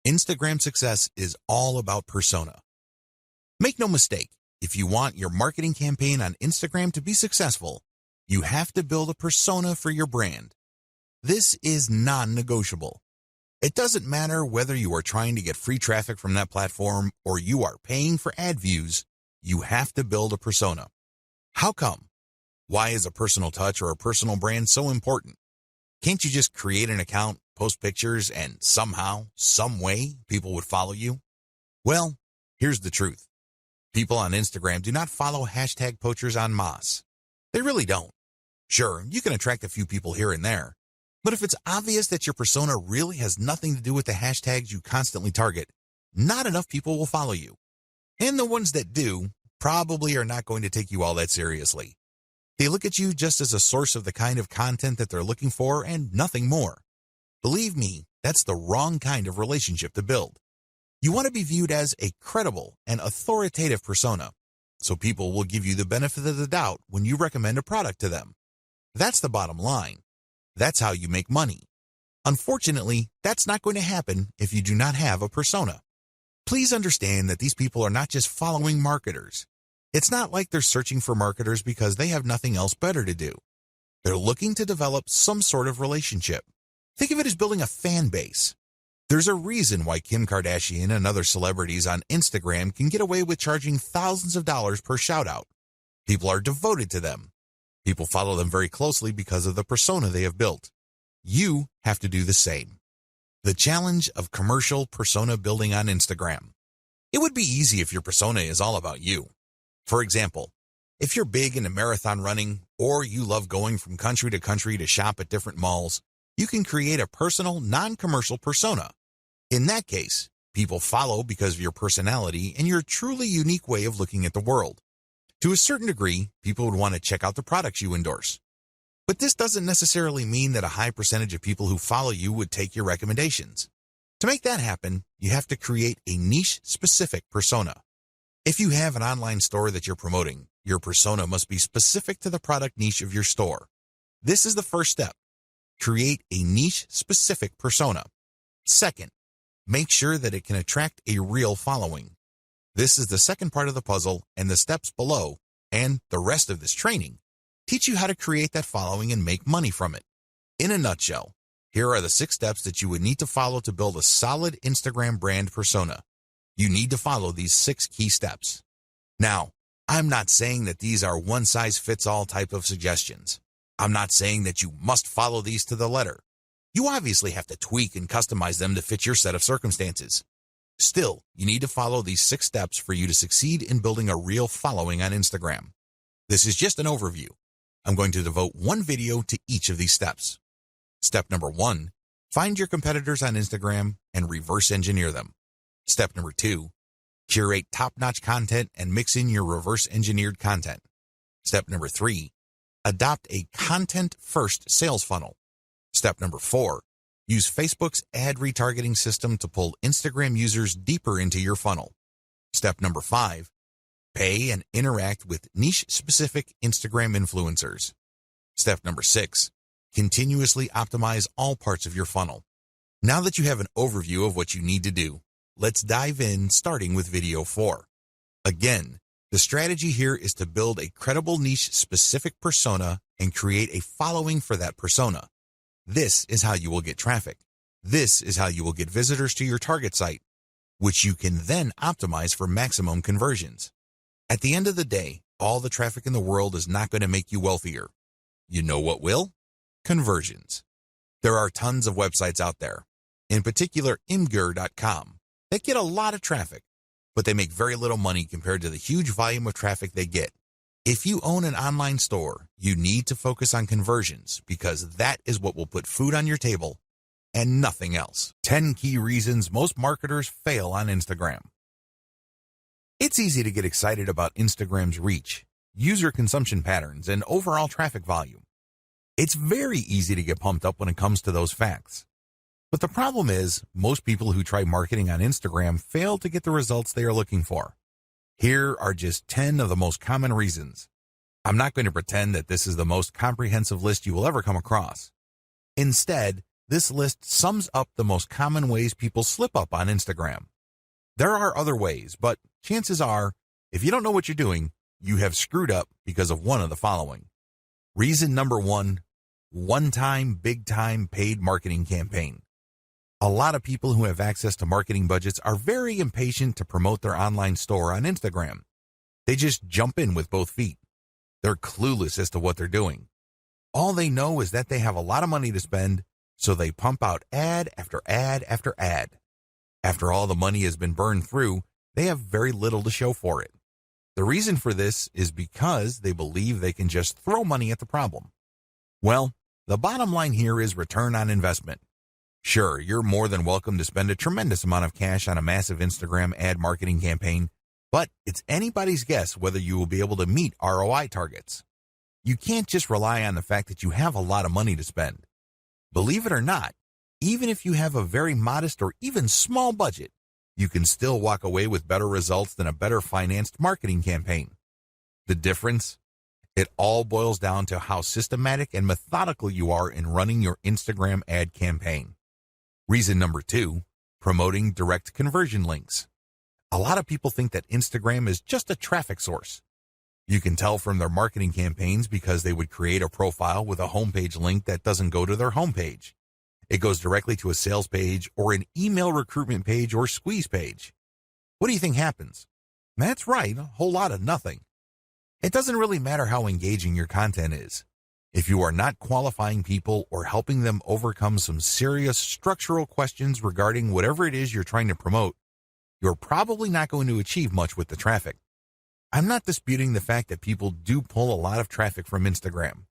Instagram success is all about persona. Make no mistake, if you want your marketing campaign on Instagram to be successful, you have to build a persona for your brand. This is non-negotiable. It doesn't matter whether you are trying to get free traffic from that platform or you are paying for ad views, you have to build a persona. How come? Why is a personal touch or a personal brand so important? Can't you just create an account, post pictures, and somehow, some way, people would follow you? Well, here's the truth. People on Instagram do not follow hashtag poachers en masse. They really don't. Sure, you can attract a few people here and there, but if it's obvious that your persona really has nothing to do with the hashtags you constantly target, not enough people will follow you. And the ones that do probably are not going to take you all that seriously. They look at you just as a source of the kind of content that they're looking for and nothing more. Believe me, that's the wrong kind of relationship to build. You want to be viewed as a credible and authoritative persona, so people will give you the benefit of the doubt when you recommend a product to them. That's the bottom line. That's how you make money. Unfortunately, that's not going to happen if you do not have a persona. Please understand that these people are not just following marketers. It's not like they're searching for marketers because they have nothing else better to do. They're looking to develop some sort of relationship. Think of it as building a fan base. There's a reason why Kim Kardashian and other celebrities on Instagram can get away with charging thousands of dollars per shout-out. People are devoted to them. People follow them very closely because of the persona they have built. You have to do the same. The challenge of commercial persona building on Instagram. It would be easy if your persona is all about you. For example, if you're big into marathon running or you love going from country to country to shop at different malls, you can create a personal, non-commercial persona. In that case, people follow because of your personality and your truly unique way of looking at the world. To a certain degree, people would want to check out the products you endorse. But this doesn't necessarily mean that a high percentage of people who follow you would take your recommendations. To make that happen, you have to create a niche-specific persona. If you have an online store that you're promoting, your persona must be specific to the product niche of your store. This is the first step. Create a niche-specific persona. Second, make sure that it can attract a real following. This is the second part of the puzzle, and the steps below, and the rest of this training, teach you how to create that following and make money from it. In a nutshell, here are the 6 steps that you would need to follow to build a solid Instagram brand persona. You need to follow these 6 key steps. Now, I'm not saying that these are one-size-fits-all type of suggestions. I'm not saying that you must follow these to the letter. You obviously have to tweak and customize them to fit your set of circumstances. Still, you need to follow these 6 steps for you to succeed in building a real following on Instagram. This is just an overview. I'm going to devote one video to each of these steps. Step number 1, find your competitors on Instagram and reverse engineer them. Step number 2, curate top-notch content and mix in your reverse engineered content. Step number 3, adopt a content-first sales funnel. Step number 4, use Facebook's ad retargeting system to pull Instagram users deeper into your funnel. Step number 5, pay and interact with niche-specific Instagram influencers. Step number 6, continuously optimize all parts of your funnel. Now that you have an overview of what you need to do, let's dive in starting with video 4. Again, the strategy here is to build a credible niche-specific persona and create a following for that persona. This is how you will get traffic. This is how you will get visitors to your target site, which you can then optimize for maximum conversions. At the end of the day, all the traffic in the world is not going to make you wealthier. You know what will? Conversions. There are tons of websites out there, in particular Imgur.com, that get a lot of traffic, but they make very little money compared to the huge volume of traffic they get. If you own an online store, you need to focus on conversions because that is what will put food on your table and nothing else. 10 key reasons most marketers fail on Instagram. It's easy to get excited about Instagram's reach, user consumption patterns, and overall traffic volume. It's very easy to get pumped up when it comes to those facts. But the problem is, most people who try marketing on Instagram fail to get the results they are looking for. Here are just 10 of the most common reasons. I'm not going to pretend that this is the most comprehensive list you will ever come across. Instead, this list sums up the most common ways people slip up on Instagram. There are other ways, but chances are, if you don't know what you're doing, you have screwed up because of one of the following. Reason number one, one-time, big-time paid marketing campaign. A lot of people who have access to marketing budgets are very impatient to promote their online store on Instagram. They just jump in with both feet. They're clueless as to what they're doing. All they know is that they have a lot of money to spend, so they pump out ad after ad after ad. After all the money has been burned through, they have very little to show for it. The reason for this is because they believe they can just throw money at the problem. Well, the bottom line here is return on investment. Sure, you're more than welcome to spend a tremendous amount of cash on a massive Instagram ad marketing campaign, but it's anybody's guess whether you will be able to meet ROI targets. You can't just rely on the fact that you have a lot of money to spend. Believe it or not, even if you have a very modest or even small budget, you can still walk away with better results than a better financed marketing campaign. The difference? It all boils down to how systematic and methodical you are in running your Instagram ad campaign. Reason number two, promoting direct conversion links. A lot of people think that Instagram is just a traffic source. You can tell from their marketing campaigns because they would create a profile with a homepage link that doesn't go to their homepage. It goes directly to a sales page or an email recruitment page or squeeze page. What do you think happens? That's right, a whole lot of nothing. It doesn't really matter how engaging your content is. If you are not qualifying people or helping them overcome some serious structural questions regarding whatever it is you're trying to promote, you're probably not going to achieve much with the traffic. I'm not disputing the fact that people do pull a lot of traffic from Instagram.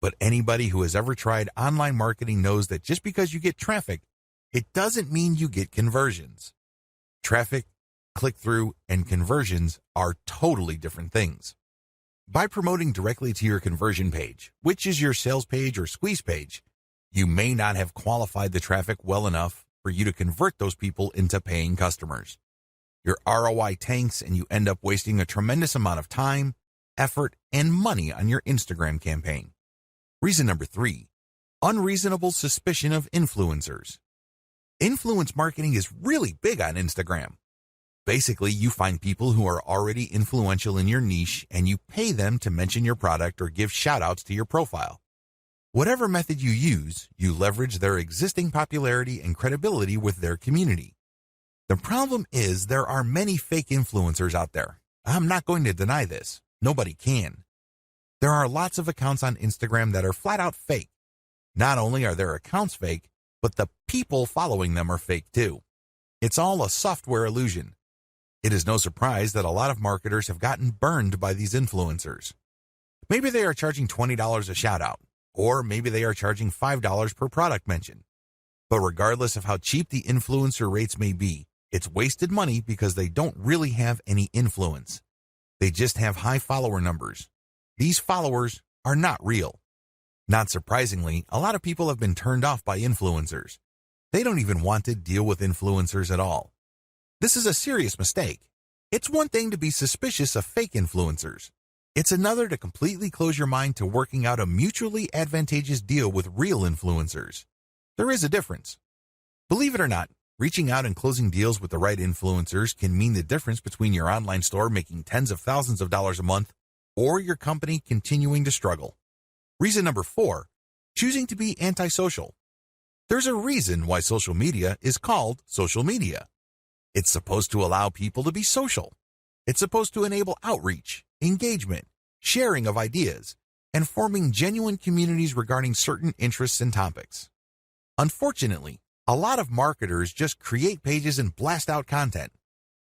But anybody who has ever tried online marketing knows that just because you get traffic, it doesn't mean you get conversions. Traffic, click-through, and conversions are totally different things. By promoting directly to your conversion page, which is your sales page or squeeze page, you may not have qualified the traffic well enough for you to convert those people into paying customers. Your ROI tanks and you end up wasting a tremendous amount of time, effort, and money on your Instagram campaign. Reason number three, unreasonable suspicion of influencers. Influence marketing is really big on Instagram. Basically, you find people who are already influential in your niche and you pay them to mention your product or give shout-outs to your profile. Whatever method you use, you leverage their existing popularity and credibility with their community. The problem is there are many fake influencers out there. I'm not going to deny this. Nobody can. There are lots of accounts on Instagram that are flat out fake. Not only are their accounts fake, but the people following them are fake too. It's all a software illusion. It is no surprise that a lot of marketers have gotten burned by these influencers. Maybe they are charging $20 a shout out, or maybe they are charging $5 per product mention. But regardless of how cheap the influencer rates may be, it's wasted money because they don't really have any influence. They just have high follower numbers. These followers are not real. Not surprisingly, a lot of people have been turned off by influencers. They don't even want to deal with influencers at all. This is a serious mistake. It's one thing to be suspicious of fake influencers. It's another to completely close your mind to working out a mutually advantageous deal with real influencers. There is a difference. Believe it or not, reaching out and closing deals with the right influencers can mean the difference between your online store making tens of thousands of dollars a month or your company continuing to struggle. Reason number 4, choosing to be antisocial. There's a reason why social media is called social media. It's supposed to allow people to be social. It's supposed to enable outreach, engagement, sharing of ideas, and forming genuine communities regarding certain interests and topics. Unfortunately, a lot of marketers just create pages and blast out content.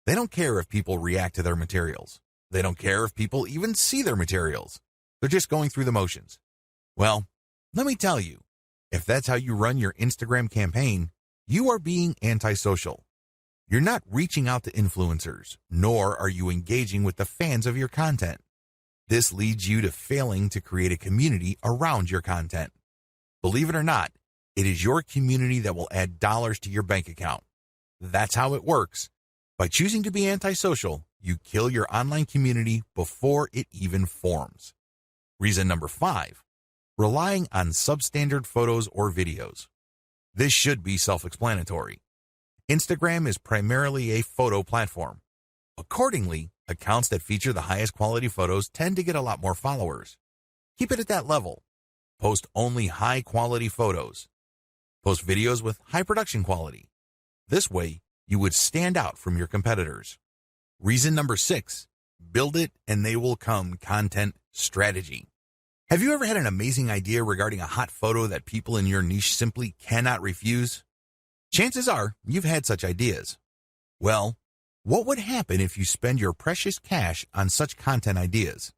They don't care if people react to their materials. They don't care if people even see their materials. They're just going through the motions. Well, let me tell you, if that's how you run your Instagram campaign, you are being antisocial. You're not reaching out to influencers, nor are you engaging with the fans of your content. This leads you to failing to create a community around your content. Believe it or not, it is your community that will add dollars to your bank account. That's how it works. By choosing to be antisocial, you kill your online community before it even forms. Reason number 5, relying on substandard photos or videos. This should be self-explanatory. Instagram is primarily a photo platform. Accordingly, accounts that feature the highest quality photos tend to get a lot more followers. Keep it at that level. Post only high-quality photos. Post videos with high production quality. This way, you would stand out from your competitors. Reason number 6, build it and they will come content strategy. Have you ever had an amazing idea regarding a hot photo that people in your niche simply cannot refuse? Chances are you've had such ideas. Well, what would happen if you spend your precious cash on such content ideas?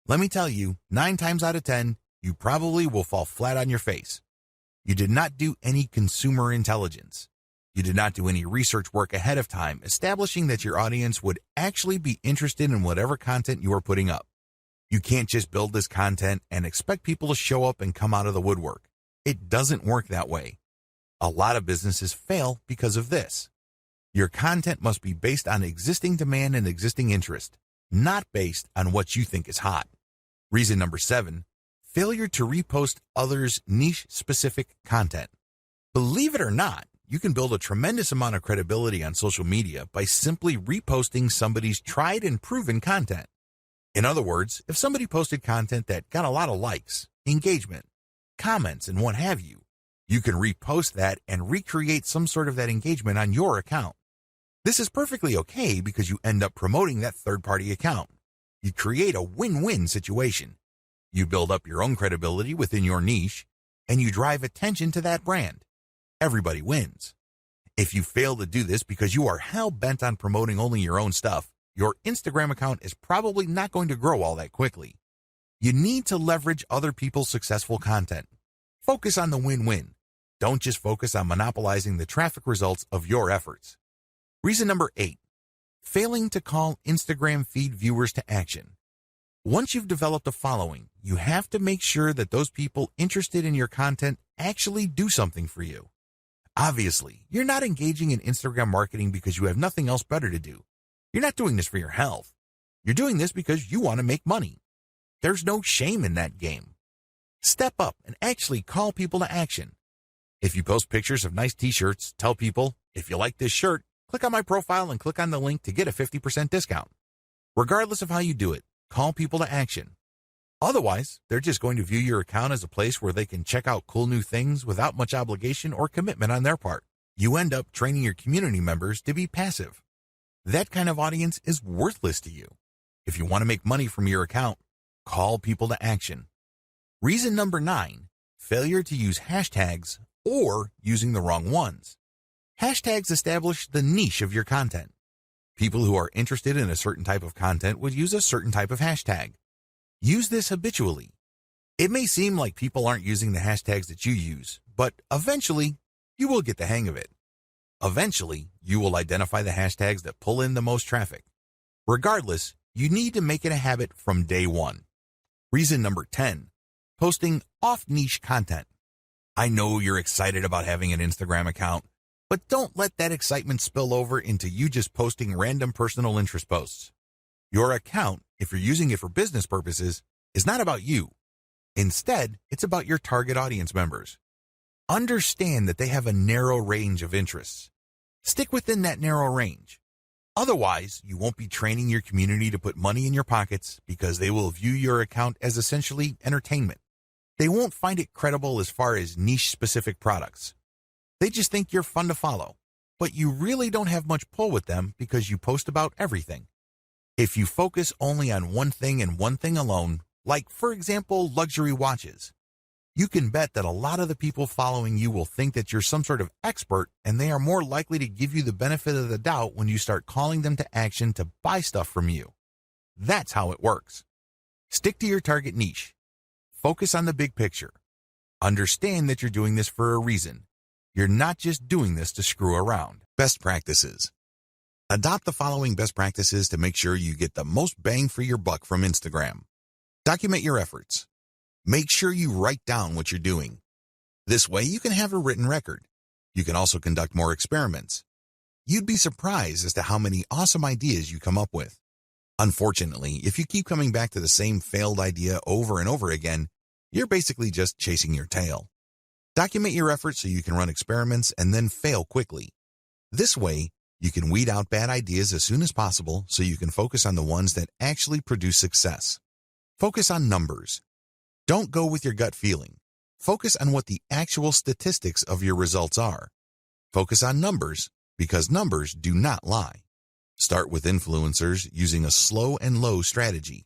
Let me tell you, 9 times out of 10, you probably will fall flat on your face. You did not do any consumer intelligence. You did not do any research work ahead of time establishing that your audience would actually be interested in whatever content you are putting up. You can't just build this content and expect people to show up and come out of the woodwork. It doesn't work that way. A lot of businesses fail because of this. Your content must be based on existing demand and existing interest, not based on what you think is hot. Reason number 7, failure to repost others' niche-specific content. Believe it or not, you can build a tremendous amount of credibility on social media by simply reposting somebody's tried and proven content. In other words, if somebody posted content that got a lot of likes, engagement, comments, and what have you, you can repost that and recreate some sort of that engagement on your account. This is perfectly okay because you end up promoting that third-party account. You create a win-win situation. You build up your own credibility within your niche, and you drive attention to that brand. Everybody wins. If you fail to do this because you are hell-bent on promoting only your own stuff, your Instagram account is probably not going to grow all that quickly. You need to leverage other people's successful content. Focus on the win-win. Don't just focus on monopolizing the traffic results of your efforts. Reason number 8, failing to call Instagram feed viewers to action. Once you've developed a following, you have to make sure that those people interested in your content actually do something for you. Obviously, you're not engaging in Instagram marketing because you have nothing else better to do. You're not doing this for your health. You're doing this because you want to make money. There's no shame in that game. Step up and actually call people to action. If you post pictures of nice t-shirts, tell people, if you like this shirt, click on my profile and click on the link to get a 50% discount. Regardless of how you do it, call people to action. Otherwise, they're just going to view your account as a place where they can check out cool new things without much obligation or commitment on their part. You end up training your community members to be passive. That kind of audience is worthless to you. If you want to make money from your account, call people to action. Reason number 9, failure to use hashtags or using the wrong ones. Hashtags establish the niche of your content. People who are interested in a certain type of content would use a certain type of hashtag. Use this habitually. It may seem like people aren't using the hashtags that you use, but eventually, you will get the hang of it. Eventually, you will identify the hashtags that pull in the most traffic. Regardless, you need to make it a habit from day one. Reason number 10, posting off-niche content. I know you're excited about having an Instagram account, but don't let that excitement spill over into you just posting random personal interest posts. Your account, if you're using it for business purposes, is not about you. Instead, it's about your target audience members. Understand that they have a narrow range of interests. Stick within that narrow range. Otherwise, you won't be training your community to put money in your pockets because they will view your account as essentially entertainment. They won't find it credible as far as niche-specific products. They just think you're fun to follow, but you really don't have much pull with them because you post about everything. If you focus only on one thing and one thing alone, like, for example, luxury watches, you can bet that a lot of the people following you will think that you're some sort of expert, and they are more likely to give you the benefit of the doubt when you start calling them to action to buy stuff from you. That's how it works. Stick to your target niche. Focus on the big picture. Understand that you're doing this for a reason. You're not just doing this to screw around. Best practices. Adopt the following best practices to make sure you get the most bang for your buck from Instagram. Document your efforts. Make sure you write down what you're doing. This way you can have a written record. You can also conduct more experiments. You'd be surprised as to how many awesome ideas you come up with. Unfortunately, if you keep coming back to the same failed idea over and over again, you're basically just chasing your tail. Document your efforts so you can run experiments and then fail quickly. This way, you can weed out bad ideas as soon as possible so you can focus on the ones that actually produce success. Focus on numbers. Don't go with your gut feeling. Focus on what the actual statistics of your results are. Focus on numbers because numbers do not lie. Start with influencers using a slow and low strategy.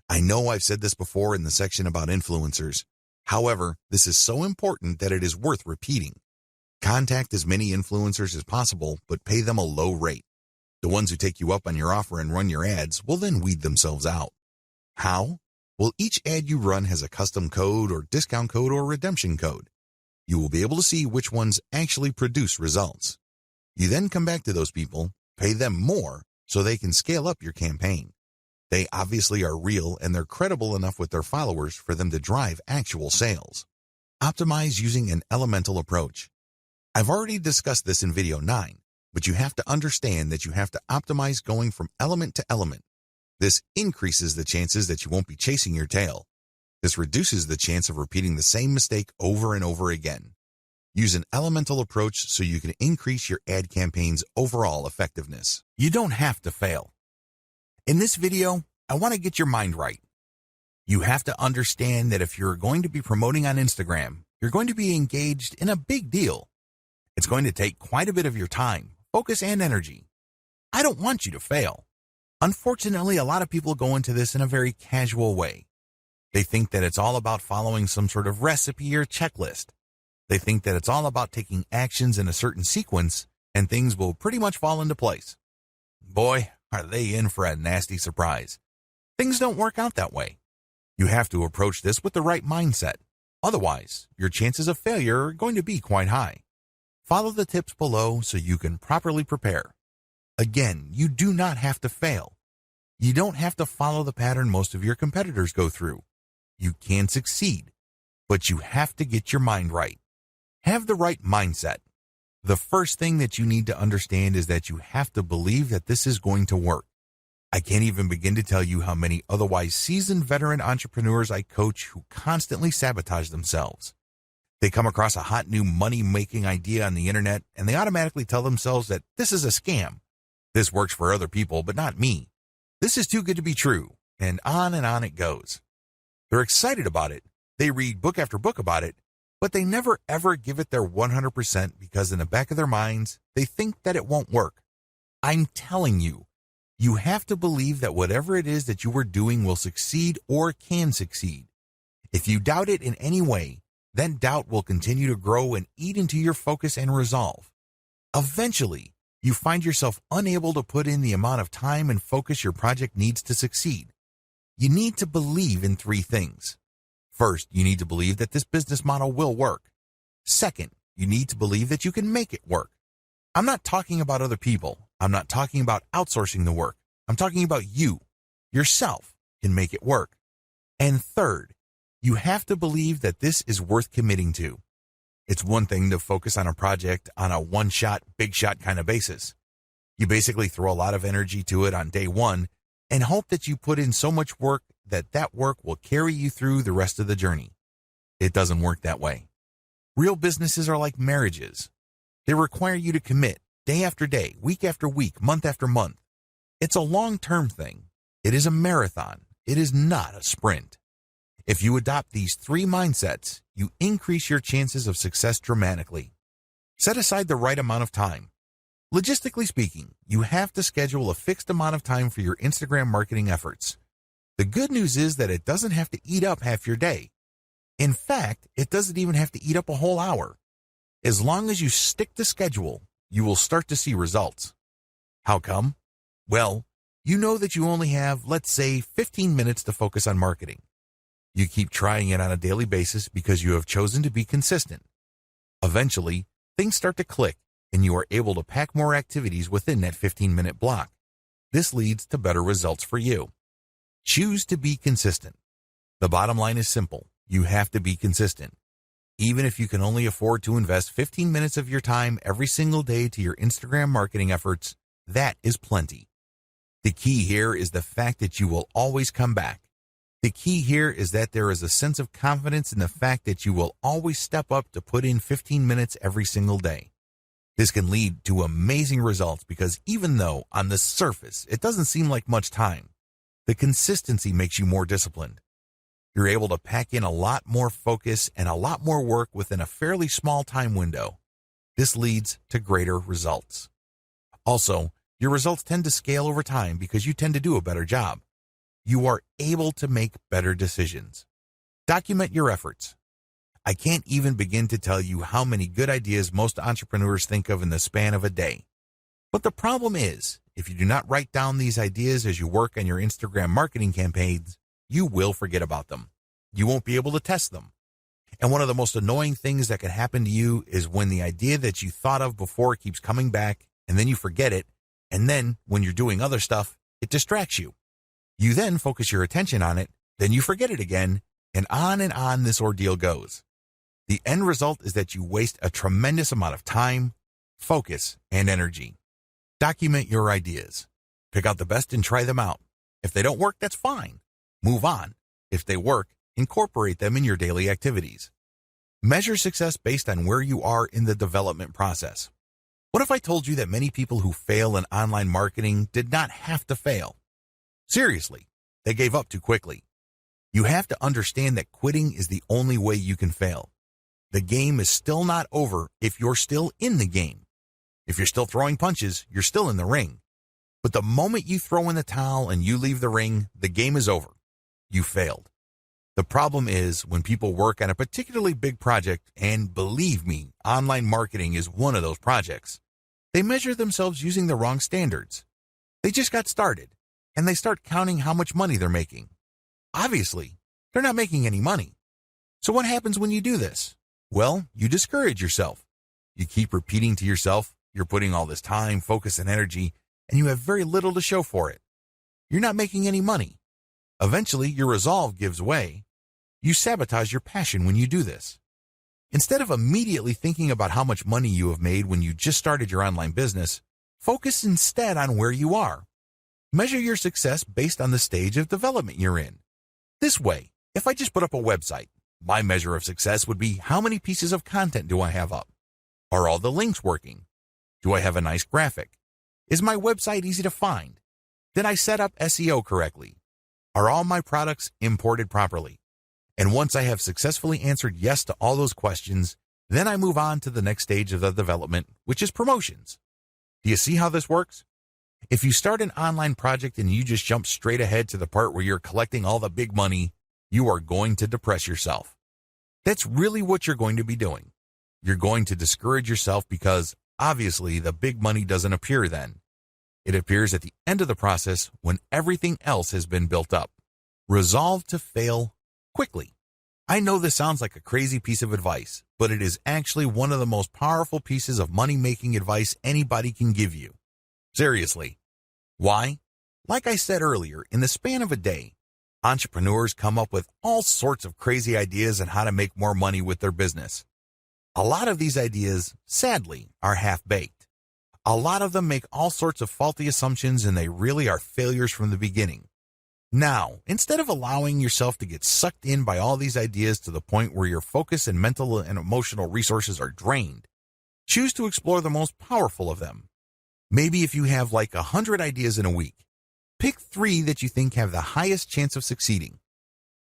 I know I've said this before in the section about influencers. However, this is so important that it is worth repeating. Contact as many influencers as possible, but pay them a low rate. The ones who take you up on your offer and run your ads will then weed themselves out. How? Well, each ad you run has a custom code or discount code or redemption code. You will be able to see which ones actually produce results. You then come back to those people, pay them more so they can scale up your campaign. They obviously are real and they're credible enough with their followers for them to drive actual sales. Optimize using an elemental approach. I've already discussed this in video 9, but you have to understand that you have to optimize going from element to element. This increases the chances that you won't be chasing your tail. This reduces the chance of repeating the same mistake over and over again. Use an elemental approach so you can increase your ad campaign's overall effectiveness. You don't have to fail. In this video, I want to get your mind right. You have to understand that if you're going to be promoting on Instagram, you're going to be engaged in a big deal. It's going to take quite a bit of your time, focus, and energy. I don't want you to fail. Unfortunately, a lot of people go into this in a very casual way. They think that it's all about following some sort of recipe or checklist. They think that it's all about taking actions in a certain sequence and things will pretty much fall into place. Boy, are they in for a nasty surprise. Things don't work out that way. You have to approach this with the right mindset. Otherwise, your chances of failure are going to be quite high. Follow the tips below so you can properly prepare. Again, you do not have to fail. You don't have to follow the pattern most of your competitors go through. You can succeed, but you have to get your mind right. Have the right mindset. The first thing that you need to understand is that you have to believe that this is going to work. I can't even begin to tell you how many otherwise seasoned veteran entrepreneurs I coach who constantly sabotage themselves. They come across a hot new money-making idea on the internet and they automatically tell themselves that this is a scam. This works for other people, but not me. This is too good to be true, and on it goes. They're excited about it. They read book after book about it, but they never ever give it their 100% because in the back of their minds, they think that it won't work. I'm telling you, you have to believe that whatever it is that you are doing will succeed or can succeed. If you doubt it in any way, then doubt will continue to grow and eat into your focus and resolve. Eventually, you find yourself unable to put in the amount of time and focus your project needs to succeed. You need to believe in 3 things. First, you need to believe that this business model will work. Second, you need to believe that you can make it work. I'm not talking about other people. I'm not talking about outsourcing the work. I'm talking about you, yourself, can make it work. And third, you have to believe that this is worth committing to. It's one thing to focus on a project on a one-shot, big-shot kind of basis. You basically throw a lot of energy to it on day one and hope that you put in so much work that that work will carry you through the rest of the journey. It doesn't work that way. Real businesses are like marriages. They require you to commit day after day, week after week, month after month. It's a long-term thing. It is a marathon. It is not a sprint. If you adopt these 3 mindsets, you increase your chances of success dramatically. Set aside the right amount of time. Logistically speaking, you have to schedule a fixed amount of time for your Instagram marketing efforts. The good news is that it doesn't have to eat up half your day. In fact, it doesn't even have to eat up a whole hour. As long as you stick to schedule, you will start to see results. How come? Well, you know that you only have, let's say, 15 minutes to focus on marketing. You keep trying it on a daily basis because you have chosen to be consistent. Eventually, things start to click and you are able to pack more activities within that 15-minute block. This leads to better results for you. Choose to be consistent. The bottom line is simple. You have to be consistent. Even if you can only afford to invest 15 minutes of your time every single day to your Instagram marketing efforts, that is plenty. The key here is the fact that you will always come back. The key here is that there is a sense of confidence in the fact that you will always step up to put in 15 minutes every single day. This can lead to amazing results because even though on the surface it doesn't seem like much time, the consistency makes you more disciplined. You're able to pack in a lot more focus and a lot more work within a fairly small time window. This leads to greater results. Also, your results tend to scale over time because you tend to do a better job. You are able to make better decisions. Document your efforts. I can't even begin to tell you how many good ideas most entrepreneurs think of in the span of a day. But the problem is, if you do not write down these ideas as you work on your Instagram marketing campaigns, you will forget about them. You won't be able to test them. And one of the most annoying things that can happen to you is when the idea that you thought of before keeps coming back, and then you forget it, and then when you're doing other stuff, it distracts you. You then focus your attention on it, then you forget it again, and on this ordeal goes. The end result is that you waste a tremendous amount of time, focus, and energy. Document your ideas. Pick out the best and try them out. If they don't work, that's fine. Move on. If they work, incorporate them in your daily activities. Measure success based on where you are in the development process. What if I told you that many people who fail in online marketing did not have to fail? Seriously, they gave up too quickly. You have to understand that quitting is the only way you can fail. The game is still not over if you're still in the game. If you're still throwing punches, you're still in the ring. But the moment you throw in the towel and you leave the ring, the game is over. You failed. The problem is when people work on a particularly big project, and believe me, online marketing is one of those projects, they measure themselves using the wrong standards. They just got started, and they start counting how much money they're making. Obviously, they're not making any money. So what happens when you do this? Well, you discourage yourself. You keep repeating to yourself, you're putting all this time, focus, and energy, and you have very little to show for it. You're not making any money. Eventually, your resolve gives way. You sabotage your passion when you do this. Instead of immediately thinking about how much money you have made when you just started your online business, focus instead on where you are. Measure your success based on the stage of development you're in. This way, if I just put up a website, my measure of success would be how many pieces of content do I have up? Are all the links working? Do I have a nice graphic? Is my website easy to find? Did I set up SEO correctly? Are all my products imported properly? And once I have successfully answered yes to all those questions, then I move on to the next stage of the development, which is promotions. Do you see how this works? If you start an online project and you just jump straight ahead to the part where you're collecting all the big money, you are going to depress yourself. That's really what you're going to be doing. You're going to discourage yourself because, obviously, the big money doesn't appear then. It appears at the end of the process when everything else has been built up. Resolve to fail quickly. I know this sounds like a crazy piece of advice, but it is actually one of the most powerful pieces of money-making advice anybody can give you. Seriously. Why? Like I said earlier, in the span of a day, entrepreneurs come up with all sorts of crazy ideas on how to make more money with their business. A lot of these ideas, sadly, are half-baked. A lot of them make all sorts of faulty assumptions and they really are failures from the beginning. Now, instead of allowing yourself to get sucked in by all these ideas to the point where your focus and mental and emotional resources are drained, choose to explore the most powerful of them. Maybe if you have like 100 ideas in a week, pick 3 that you think have the highest chance of succeeding.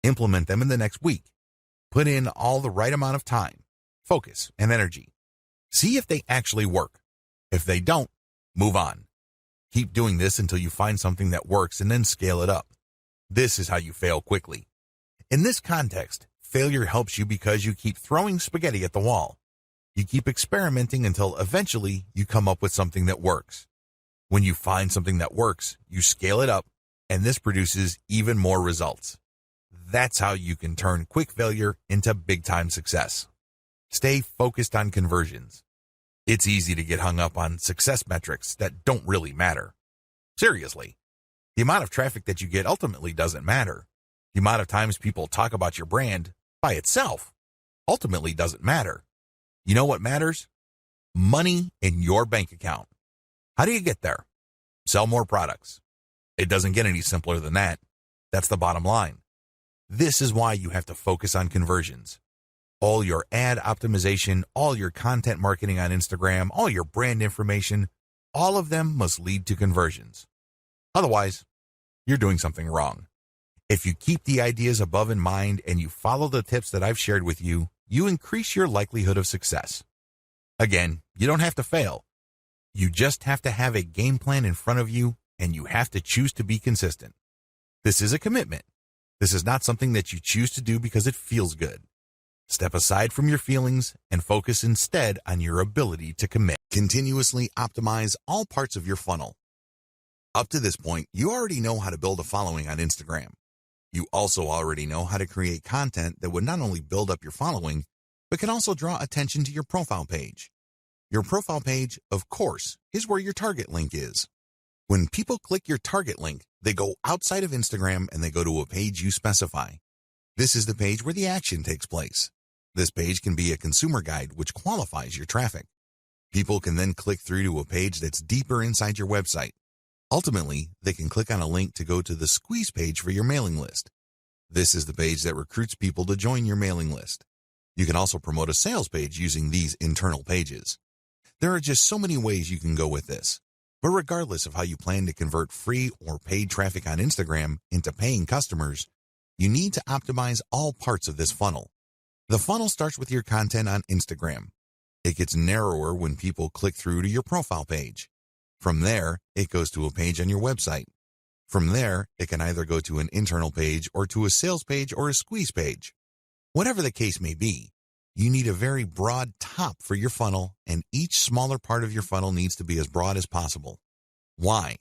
Implement them in the next week. Put in all the right amount of time, focus, and energy. See if they actually work. If they don't, move on. Keep doing this until you find something that works and then scale it up. This is how you fail quickly. In this context, failure helps you because you keep throwing spaghetti at the wall. You keep experimenting until eventually you come up with something that works. When you find something that works, you scale it up, and this produces even more results. That's how you can turn quick failure into big-time success. Stay focused on conversions. It's easy to get hung up on success metrics that don't really matter. Seriously. The amount of traffic that you get ultimately doesn't matter. The amount of times people talk about your brand by itself ultimately doesn't matter. You know what matters? Money in your bank account. How do you get there? Sell more products. It doesn't get any simpler than that. That's the bottom line. This is why you have to focus on conversions. All your ad optimization, all your content marketing on Instagram, all your brand information, all of them must lead to conversions. Otherwise, you're doing something wrong. If you keep the ideas above in mind and you follow the tips that I've shared with you, you increase your likelihood of success. Again, you don't have to fail. You just have to have a game plan in front of you, and you have to choose to be consistent. This is a commitment. This is not something that you choose to do because it feels good. Step aside from your feelings and focus instead on your ability to commit. Continuously optimize all parts of your funnel. Up to this point, you already know how to build a following on Instagram. You also already know how to create content that would not only build up your following, but can also draw attention to your profile page. Your profile page, of course, is where your target link is. When people click your target link, they go outside of Instagram and they go to a page you specify. This is the page where the action takes place. This page can be a consumer guide which qualifies your traffic. People can then click through to a page that's deeper inside your website. Ultimately, they can click on a link to go to the squeeze page for your mailing list. This is the page that recruits people to join your mailing list. You can also promote a sales page using these internal pages. There are just so many ways you can go with this. But regardless of how you plan to convert free or paid traffic on Instagram into paying customers, you need to optimize all parts of this funnel. The funnel starts with your content on Instagram. It gets narrower when people click through to your profile page. From there, it goes to a page on your website. From there, it can either go to an internal page or to a sales page or a squeeze page. Whatever the case may be, you need a very broad top for your funnel, and each smaller part of your funnel needs to be as broad as possible. Why?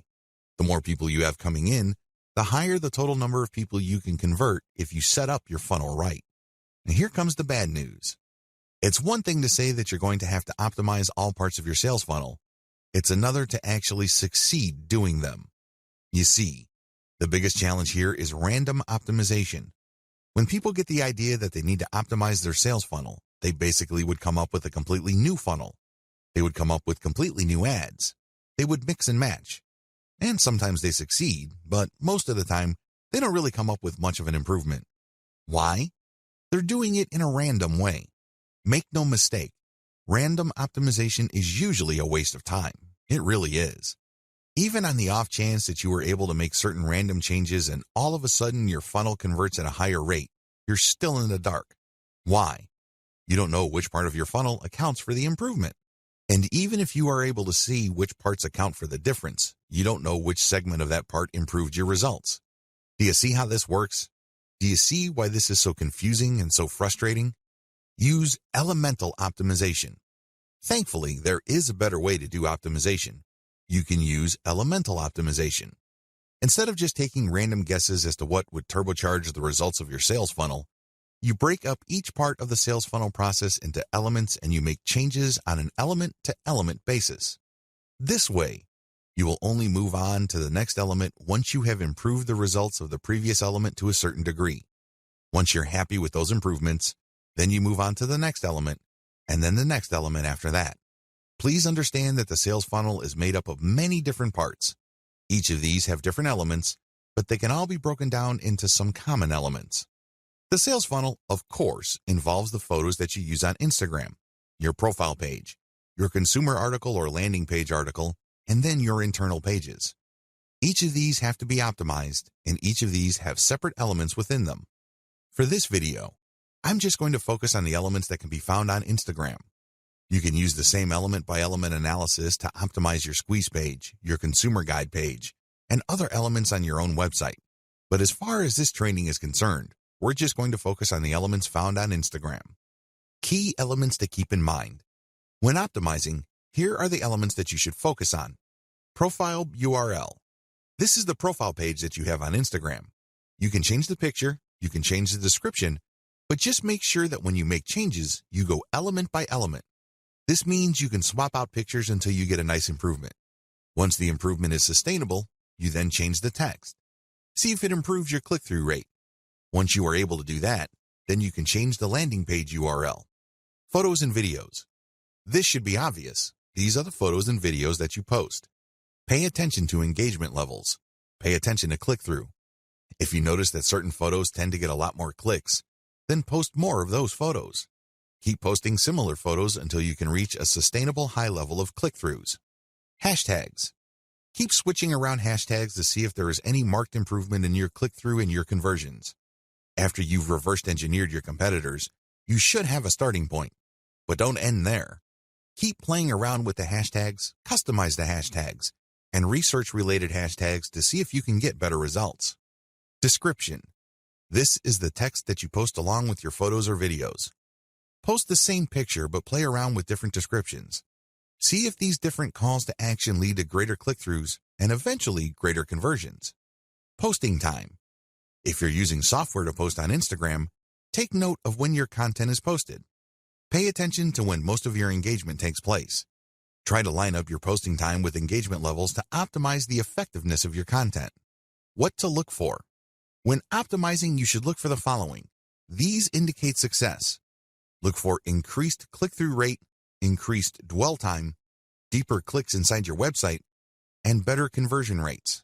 The more people you have coming in, the higher the total number of people you can convert if you set up your funnel right. And here comes the bad news. It's one thing to say that you're going to have to optimize all parts of your sales funnel. It's another to actually succeed doing them. You see, the biggest challenge here is random optimization. When people get the idea that they need to optimize their sales funnel, they basically would come up with a completely new funnel. They would come up with completely new ads. They would mix and match. And sometimes they succeed, but most of the time, they don't really come up with much of an improvement. Why? They're doing it in a random way. Make no mistake, random optimization is usually a waste of time. It really is. Even on the off chance that you were able to make certain random changes and all of a sudden your funnel converts at a higher rate, you're still in the dark. Why? You don't know which part of your funnel accounts for the improvement. And even if you are able to see which parts account for the difference, you don't know which segment of that part improved your results. Do you see how this works? Do you see why this is so confusing and so frustrating? Use elemental optimization. Thankfully, there is a better way to do optimization. You can use elemental optimization. Instead of just taking random guesses as to what would turbocharge the results of your sales funnel, you break up each part of the sales funnel process into elements and you make changes on an element-to-element basis. This way, you will only move on to the next element once you have improved the results of the previous element to a certain degree. Once you're happy with those improvements, then you move on to the next element, and then the next element after that. Please understand that the sales funnel is made up of many different parts. Each of these have different elements, but they can all be broken down into some common elements. The sales funnel, of course, involves the photos that you use on Instagram, your profile page, your consumer article or landing page article, and then your internal pages. Each of these have to be optimized, and each of these have separate elements within them. For this video, I'm just going to focus on the elements that can be found on Instagram. You can use the same element-by-element analysis to optimize your squeeze page, your consumer guide page, and other elements on your own website. But as far as this training is concerned, we're just going to focus on the elements found on Instagram. Key elements to keep in mind. When optimizing, here are the elements that you should focus on. Profile URL. This is the profile page that you have on Instagram. You can change the picture, you can change the description, but just make sure that when you make changes, you go element by element. This means you can swap out pictures until you get a nice improvement. Once the improvement is sustainable, you then change the text. See if it improves your click-through rate. Once you are able to do that, then you can change the landing page URL. Photos and videos. This should be obvious. These are the photos and videos that you post. Pay attention to engagement levels. Pay attention to click-through. If you notice that certain photos tend to get a lot more clicks, then post more of those photos. Keep posting similar photos until you can reach a sustainable high level of click-throughs. Hashtags. Keep switching around hashtags to see if there is any marked improvement in your click-through and your conversions. After you've reversed engineered your competitors, you should have a starting point. But don't end there. Keep playing around with the hashtags, customize the hashtags, and research related hashtags to see if you can get better results. Description. This is the text that you post along with your photos or videos. Post the same picture but play around with different descriptions. See if these different calls to action lead to greater click-throughs and eventually greater conversions. Posting time. If you're using software to post on Instagram, take note of when your content is posted. Pay attention to when most of your engagement takes place. Try to line up your posting time with engagement levels to optimize the effectiveness of your content. What to look for. When optimizing, you should look for the following. These indicate success. Look for increased click-through rate, increased dwell time, deeper clicks inside your website, and better conversion rates.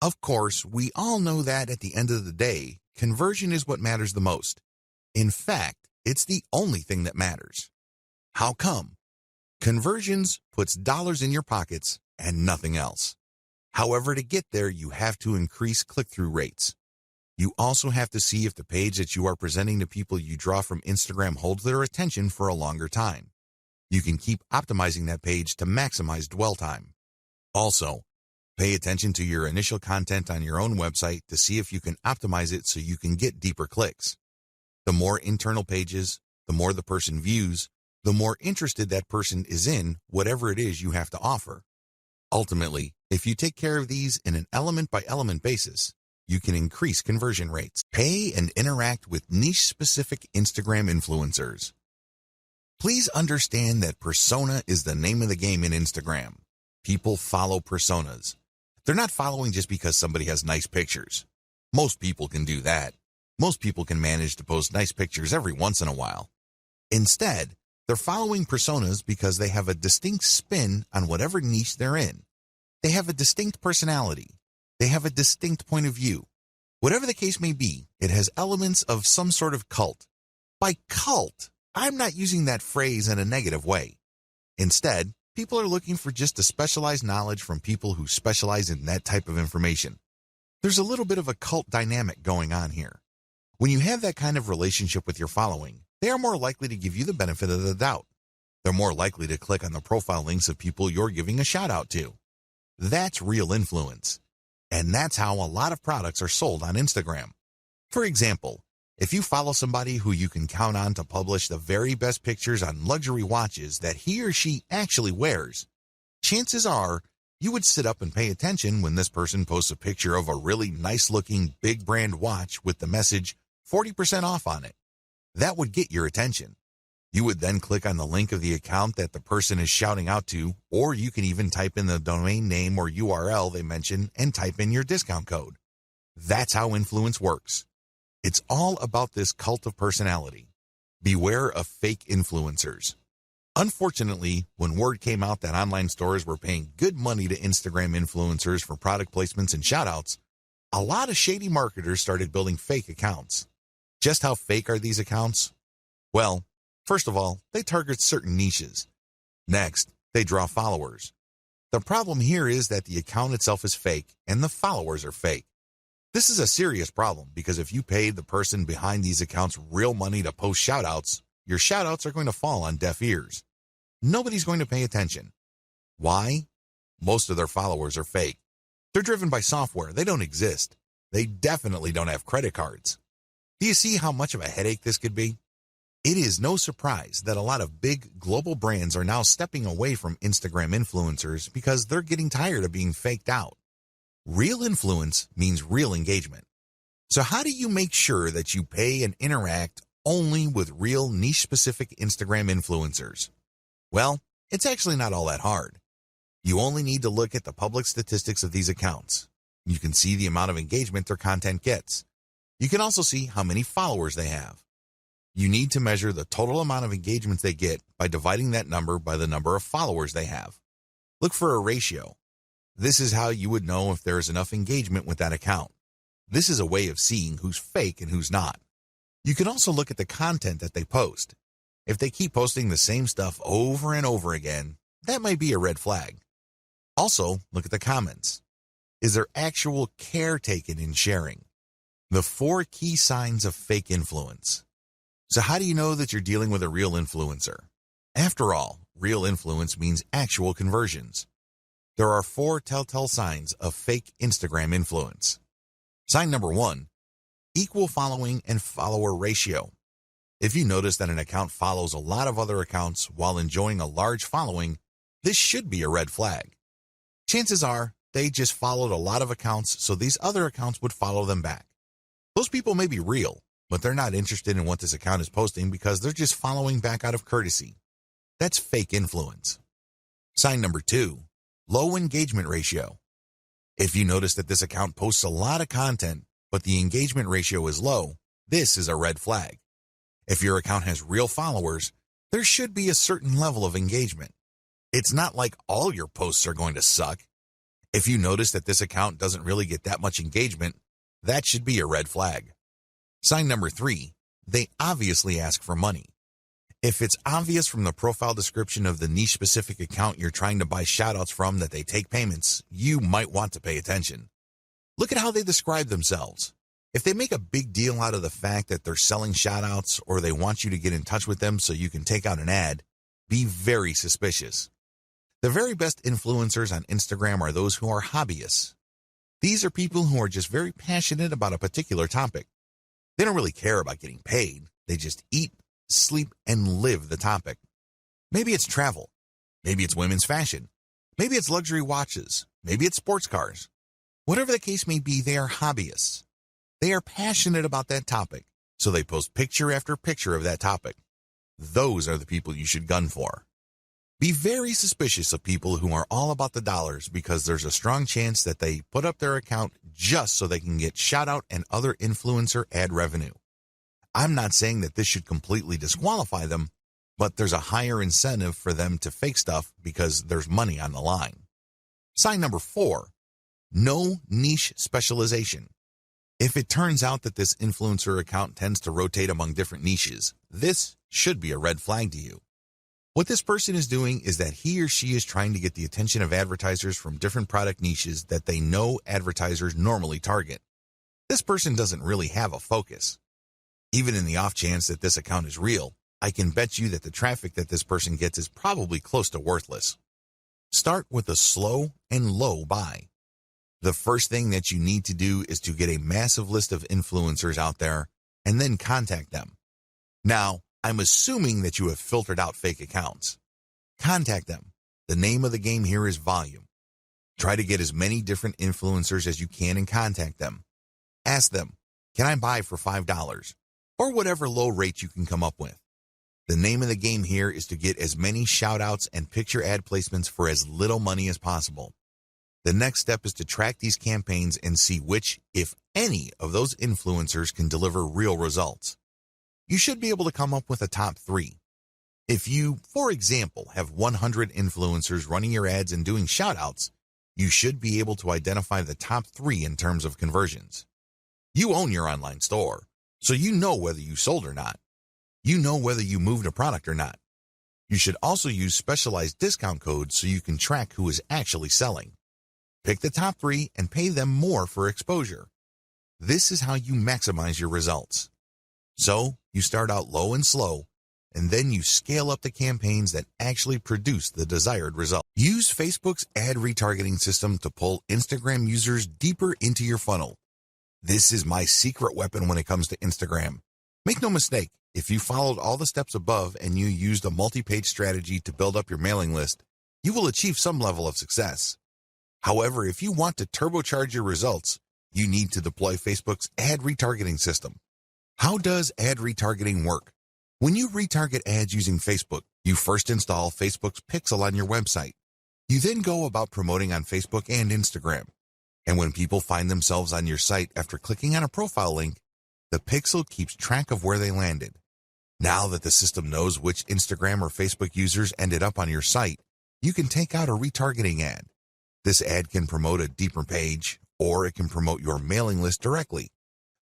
Of course, we all know that at the end of the day, conversion is what matters the most. In fact, it's the only thing that matters. How come? Conversions puts dollars in your pockets and nothing else. However, to get there, you have to increase click-through rates. You also have to see if the page that you are presenting to people you draw from Instagram holds their attention for a longer time. You can keep optimizing that page to maximize dwell time. Also, pay attention to your initial content on your own website to see if you can optimize it so you can get deeper clicks. The more internal pages, the more the person views, the more interested that person is in whatever it is you have to offer. Ultimately, if you take care of these in an element-by-element basis, you can increase conversion rates. Pay and interact with niche-specific Instagram influencers. Please understand that persona is the name of the game in Instagram. People follow personas. They're not following just because somebody has nice pictures. Most people can do that. Most people can manage to post nice pictures every once in a while. Instead, they're following personas because they have a distinct spin on whatever niche they're in. They have a distinct personality. They have a distinct point of view. Whatever the case may be, it has elements of some sort of cult. By cult, I'm not using that phrase in a negative way. Instead, people are looking for just a specialized knowledge from people who specialize in that type of information. There's a little bit of a cult dynamic going on here. When you have that kind of relationship with your following, they are more likely to give you the benefit of the doubt. They're more likely to click on the profile links of people you're giving a shout out to. That's real influence. And that's how a lot of products are sold on Instagram. For example, if you follow somebody who you can count on to publish the very best pictures on luxury watches that he or she actually wears, chances are you would sit up and pay attention when this person posts a picture of a really nice-looking big brand watch with the message 40% off on it. That would get your attention. You would then click on the link of the account that the person is shouting out to, or you can even type in the domain name or URL they mention and type in your discount code. That's how influence works. It's all about this cult of personality. Beware of fake influencers. Unfortunately, when word came out that online stores were paying good money to Instagram influencers for product placements and shoutouts, a lot of shady marketers started building fake accounts. Just how fake are these accounts? Well, first of all, they target certain niches. Next, they draw followers. The problem here is that the account itself is fake and the followers are fake. This is a serious problem because if you paid the person behind these accounts real money to post shoutouts, your shoutouts are going to fall on deaf ears. Nobody's going to pay attention. Why? Most of their followers are fake. They're driven by software. They don't exist. They definitely don't have credit cards. Do you see how much of a headache this could be? It is no surprise that a lot of big global brands are now stepping away from Instagram influencers because they're getting tired of being faked out. Real influence means real engagement. So how do you make sure that you pay and interact only with real niche-specific Instagram influencers? Well, it's actually not all that hard. You only need to look at the public statistics of these accounts. You can see the amount of engagement their content gets. You can also see how many followers they have. You need to measure the total amount of engagements they get by dividing that number by the number of followers they have. Look for a ratio. This is how you would know if there is enough engagement with that account. This is a way of seeing who's fake and who's not. You can also look at the content that they post. If they keep posting the same stuff over and over again, that might be a red flag. Also, look at the comments. Is there actual care taken in sharing? The 4 key signs of fake influence. So how do you know that you're dealing with a real influencer? After all, real influence means actual conversions. There are 4 telltale signs of fake Instagram influence. Sign number 1, equal following and follower ratio. If you notice that an account follows a lot of other accounts while enjoying a large following, this should be a red flag. Chances are they just followed a lot of accounts, so these other accounts would follow them back. Those people may be real, but they're not interested in what this account is posting because they're just following back out of courtesy. That's fake influence. Sign number 2, low engagement ratio. If you notice that this account posts a lot of content, but the engagement ratio is low, this is a red flag. If your account has real followers, there should be a certain level of engagement. It's not like all your posts are going to suck. If you notice that this account doesn't really get that much engagement, that should be a red flag. Sign number 3, they obviously ask for money. If it's obvious from the profile description of the niche-specific account you're trying to buy shoutouts from that they take payments, you might want to pay attention. Look at how they describe themselves. If they make a big deal out of the fact that they're selling shoutouts or they want you to get in touch with them so you can take out an ad, be very suspicious. The very best influencers on Instagram are those who are hobbyists. These are people who are just very passionate about a particular topic. They don't really care about getting paid. They just eat, sleep, and live the topic. Maybe it's travel. Maybe it's women's fashion. Maybe it's luxury watches. Maybe it's sports cars. Whatever the case may be, they are hobbyists. They are passionate about that topic, so they post picture after picture of that topic. Those are the people you should gun for. Be very suspicious of people who are all about the dollars because there's a strong chance that they put up their account just so they can get shoutout and other influencer ad revenue. I'm not saying that this should completely disqualify them, but there's a higher incentive for them to fake stuff because there's money on the line. Sign number 4, no niche specialization. If it turns out that this influencer account tends to rotate among different niches, this should be a red flag to you. What this person is doing is that he or she is trying to get the attention of advertisers from different product niches that they know advertisers normally target. This person doesn't really have a focus. Even in the off chance that this account is real, I can bet you that the traffic that this person gets is probably close to worthless. Start with a slow and low buy. The first thing that you need to do is to get a massive list of influencers out there and then contact them. Now, I'm assuming that you have filtered out fake accounts. Contact them. The name of the game here is volume. Try to get as many different influencers as you can and contact them. Ask them, can I buy for $5? Or whatever low rate you can come up with. The name of the game here is to get as many shoutouts and picture ad placements for as little money as possible. The next step is to track these campaigns and see which, if any, of those influencers can deliver real results. You should be able to come up with a top 3. If you, for example, have 100 influencers running your ads and doing shoutouts, you should be able to identify the top 3 in terms of conversions. You own your online store, so you know whether you sold or not. You know whether you moved a product or not. You should also use specialized discount codes so you can track who is actually selling. Pick the top 3 and pay them more for exposure. This is how you maximize your results. So, you start out low and slow, and then you scale up the campaigns that actually produce the desired result. Use Facebook's ad retargeting system to pull Instagram users deeper into your funnel. This is my secret weapon when it comes to Instagram. Make no mistake, if you followed all the steps above and you used a multi-page strategy to build up your mailing list, you will achieve some level of success. However, if you want to turbocharge your results, you need to deploy Facebook's ad retargeting system. How does ad retargeting work? When you retarget ads using Facebook, you first install Facebook's Pixel on your website. You then go about promoting on Facebook and Instagram. And when people find themselves on your site after clicking on a profile link, the Pixel keeps track of where they landed. Now that the system knows which Instagram or Facebook users ended up on your site, you can take out a retargeting ad. This ad can promote a deeper page, or it can promote your mailing list directly.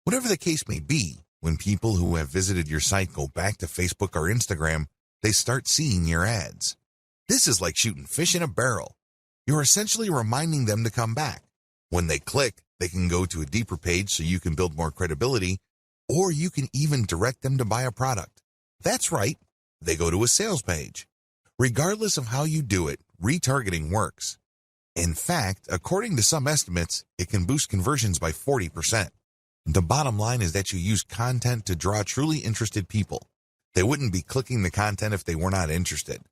Whatever the case may be, when people who have visited your site go back to Facebook or Instagram, they start seeing your ads. This is like shooting fish in a barrel. You're essentially reminding them to come back. When they click, they can go to a deeper page so you can build more credibility, or you can even direct them to buy a product. That's right, they go to a sales page. Regardless of how you do it, retargeting works. In fact, according to some estimates, it can boost conversions by 40%. The bottom line is that you use content to draw truly interested people. They wouldn't be clicking the content if they were not interested.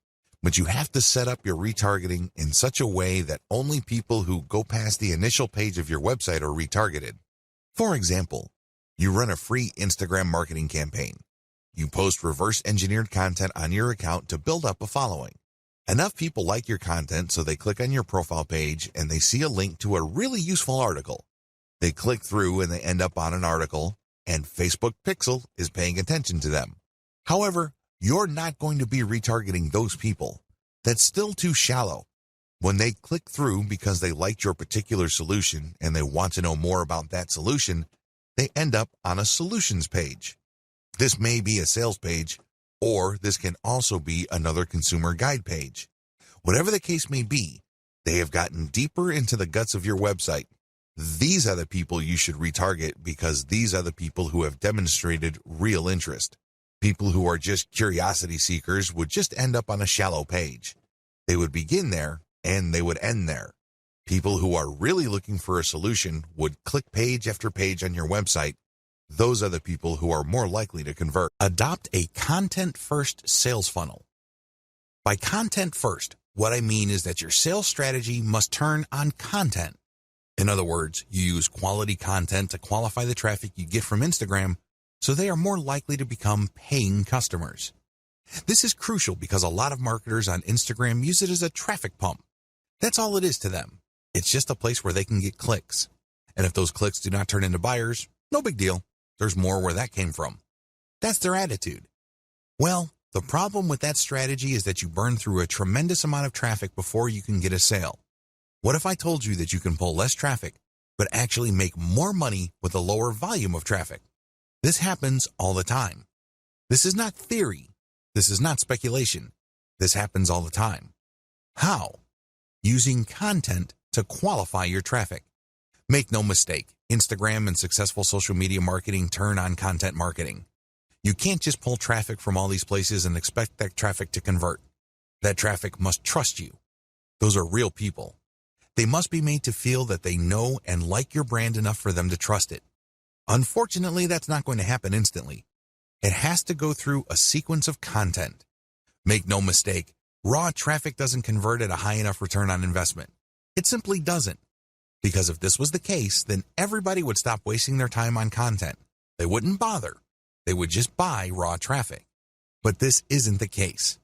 But you have to set up your retargeting in such a way that only people who go past the initial page of your website are retargeted. For example, you run a free Instagram marketing campaign. You post reverse-engineered content on your account to build up a following. Enough people like your content so they click on your profile page and they see a link to a really useful article. They click through and they end up on an article, and Facebook Pixel is paying attention to them. However, you're not going to be retargeting those people. That's still too shallow. When they click through because they liked your particular solution and they want to know more about that solution, they end up on a solutions page. This may be a sales page, or this can also be another consumer guide page. Whatever the case may be, they have gotten deeper into the guts of your website. These are the people you should retarget because these are the people who have demonstrated real interest. People who are just curiosity seekers would just end up on a shallow page. They would begin there and they would end there. People who are really looking for a solution would click page after page on your website. Those are the people who are more likely to convert. Adopt a content-first sales funnel. By content first, what I mean is that your sales strategy must turn on content. In other words, you use quality content to qualify the traffic you get from Instagram, so they are more likely to become paying customers. This is crucial because a lot of marketers on Instagram use it as a traffic pump. That's all it is to them. It's just a place where they can get clicks. And if those clicks do not turn into buyers, no big deal. There's more where that came from. That's their attitude. Well, the problem with that strategy is that you burn through a tremendous amount of traffic before you can get a sale. What if I told you that you can pull less traffic, but actually make more money with a lower volume of traffic? This happens all the time. This is not theory. This is not speculation. This happens all the time. How? Using content to qualify your traffic. Make no mistake, Instagram and successful social media marketing turn on content marketing. You can't just pull traffic from all these places and expect that traffic to convert. That traffic must trust you. Those are real people. They must be made to feel that they know and like your brand enough for them to trust it. Unfortunately, that's not going to happen instantly. It has to go through a sequence of content. Make no mistake, raw traffic doesn't convert at a high enough return on investment. It simply doesn't. Because if this was the case, then everybody would stop wasting their time on content. They wouldn't bother. They would just buy raw traffic. But this isn't the case.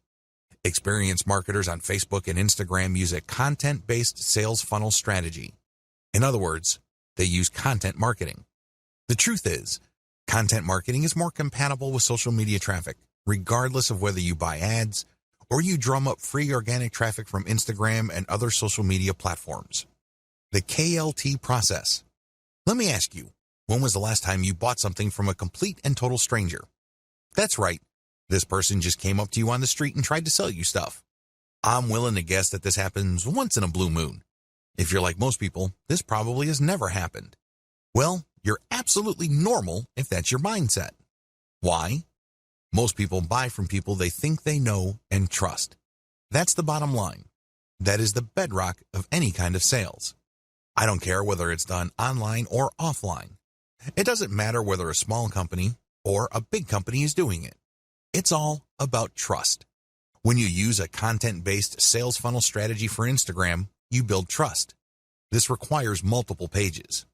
Experienced marketers on Facebook and Instagram use a content-based sales funnel strategy. In other words, they use content marketing. The truth is, content marketing is more compatible with social media traffic, regardless of whether you buy ads or you drum up free organic traffic from Instagram and other social media platforms. The KLT process. Let me ask you, when was the last time you bought something from a complete and total stranger? That's right. This person just came up to you on the street and tried to sell you stuff. I'm willing to guess that this happens once in a blue moon. If you're like most people, this probably has never happened. Well, you're absolutely normal if that's your mindset. Why? Most people buy from people they think they know and trust. That's the bottom line. That is the bedrock of any kind of sales. I don't care whether it's done online or offline. It doesn't matter whether a small company or a big company is doing it. It's all about trust. When you use a content-based sales funnel strategy for Instagram, you build trust. This requires multiple pages.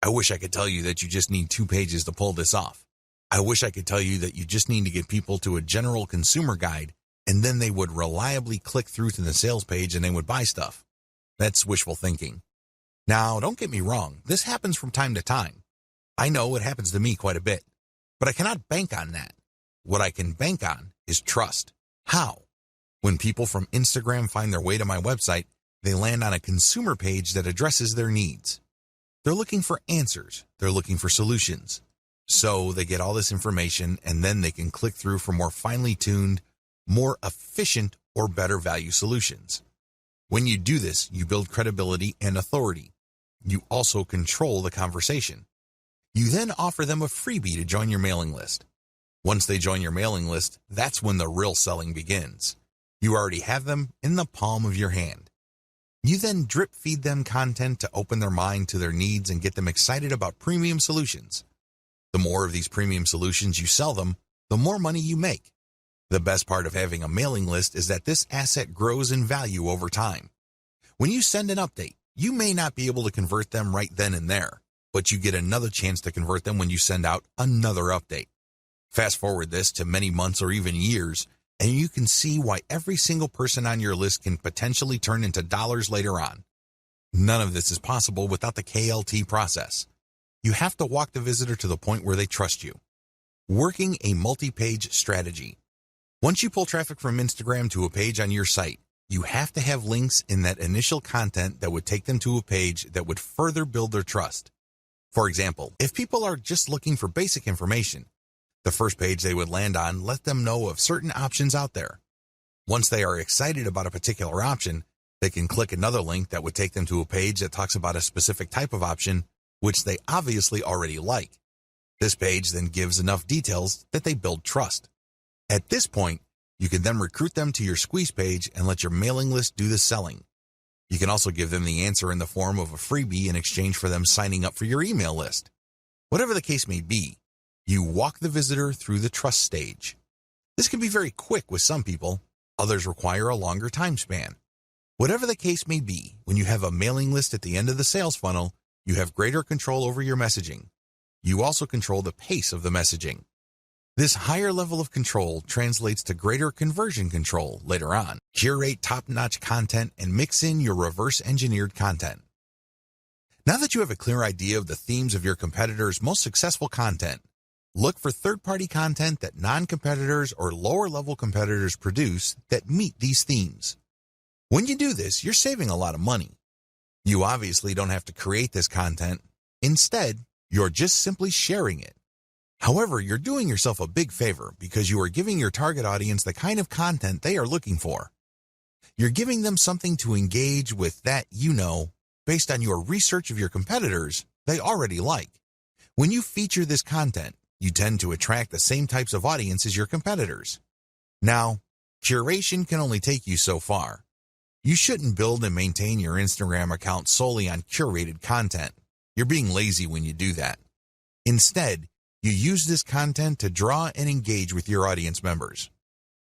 I wish I could tell you that you just need 2 pages to pull this off. I wish I could tell you that you just need to get people to a general consumer guide and then they would reliably click through to the sales page and they would buy stuff. That's wishful thinking. Now, don't get me wrong, this happens from time to time. I know it happens to me quite a bit, but I cannot bank on that. What I can bank on is trust. How? When people from Instagram find their way to my website, they land on a consumer page that addresses their needs. They're looking for answers. They're looking for solutions. So they get all this information and then they can click through for more finely tuned, more efficient, or better value solutions. When you do this, you build credibility and authority. You also control the conversation. You then offer them a freebie to join your mailing list. Once they join your mailing list, that's when the real selling begins. You already have them in the palm of your hand. You then drip feed them content to open their mind to their needs and get them excited about premium solutions. The more of these premium solutions you sell them, the more money you make. The best part of having a mailing list is that this asset grows in value over time. When you send an update, you may not be able to convert them right then and there, but you get another chance to convert them when you send out another update. Fast forward this to many months or even years, and you can see why every single person on your list can potentially turn into dollars later on. None of this is possible without the KLT process. You have to walk the visitor to the point where they trust you. Working a multi-page strategy. Once you pull traffic from Instagram to a page on your site, you have to have links in that initial content that would take them to a page that would further build their trust. For example, if people are just looking for basic information, the first page they would land on let them know of certain options out there. Once they are excited about a particular option, they can click another link that would take them to a page that talks about a specific type of option, which they obviously already like. This page then gives enough details that they build trust. At this point, you can then recruit them to your squeeze page and let your mailing list do the selling. You can also give them the answer in the form of a freebie in exchange for them signing up for your email list. Whatever the case may be, you walk the visitor through the trust stage. This can be very quick with some people, others require a longer time span. Whatever the case may be, when you have a mailing list at the end of the sales funnel, you have greater control over your messaging. You also control the pace of the messaging. This higher level of control translates to greater conversion control later on. Curate top-notch content and mix in your reverse-engineered content. Now that you have a clear idea of the themes of your competitors' most successful content, look for third-party content that non-competitors or lower-level competitors produce that meet these themes. When you do this, you're saving a lot of money. You obviously don't have to create this content. Instead, you're just simply sharing it. However, you're doing yourself a big favor because you are giving your target audience the kind of content they are looking for. You're giving them something to engage with that based on your research of your competitors, they already like. When you feature this content, you tend to attract the same types of audience as your competitors. Now, curation can only take you so far. You shouldn't build and maintain your Instagram account solely on curated content. You're being lazy when you do that. Instead, you use this content to draw and engage with your audience members.